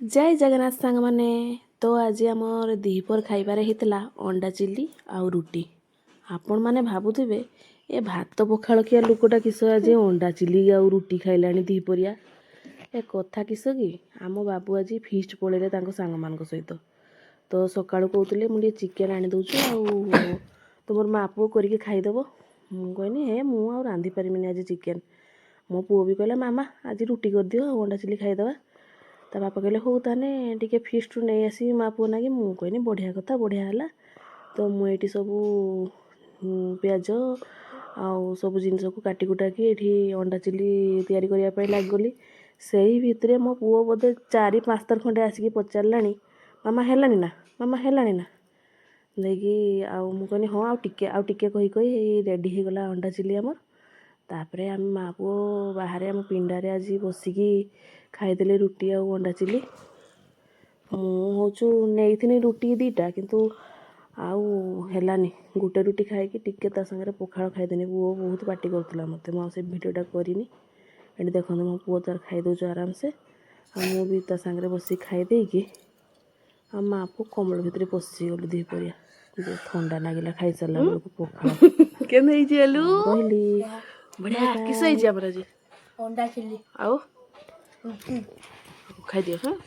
जय जगन्नाथ सांग माने तो आज आमर दीपर खाइबार होता अंडा चिल्ली आउ रुटी। आपण माने भावुथिबे ए भात पखाल किया लुकटा किस आज अंडा चिल्ली आउ रुटी खाइलानी दीपरिया। ए कथा किस कि आम बाबू आज फिस्ट पळेले तांको सांग मान सहित तो सकाळु कहते मुझे चिकेन आनी दौछु आउ तुमर मा पुओ करके खाईदेव। मु कहनी हे मु आ रांधि पारिमिनी आज चिकेन। मो पुओ भी कहला मामा आज रुटी कर दियो अंडा चिल्ली खाईदेवा। ता बापा कहले हौ ताने टिके फिस्ट नहीं आसी मा पुओ नागी। मु कहनी बढ़िया कथा बढ़िया है। तो मुझे सब प्याज आउ सब जिनस को काटी कुटाकी ये अंडा चिल्ली तैयारी करने लगिगली। से भितर मो पुओ बोधे 4-5 थर खंडे आसिक पचारा मामा है ना मामा है ना देखिए आउ कहनी हाँ आउ टिके कही कही रेडी हो गला अंडा चिल्ली आमर। तापर आम माँ पुओ बाहर आम पिंडारे आज बसिकी खाईदे रुटी आउ अंडा चिल्ली। मुझे नहीं रुटी 2टा किंतु आउ हेलानी गोटे रुटी खाई टिके ता संगे पखाल खाईदेनी। पुओ बहुत पार्टी करुला मत मुझे भिडटा करनी ये देखो मो पुओ तार खाई दौच आराम से मु भी ता संगे बस खाईदे कि आ माँ पुओ कमल भितर पशिगलु दीपरिया जो ठंडा नागिला खाई सारा बेलू पखाल कहली बढ़िया किस अंडा चिल्ली आउ खाई दियो। हाँ।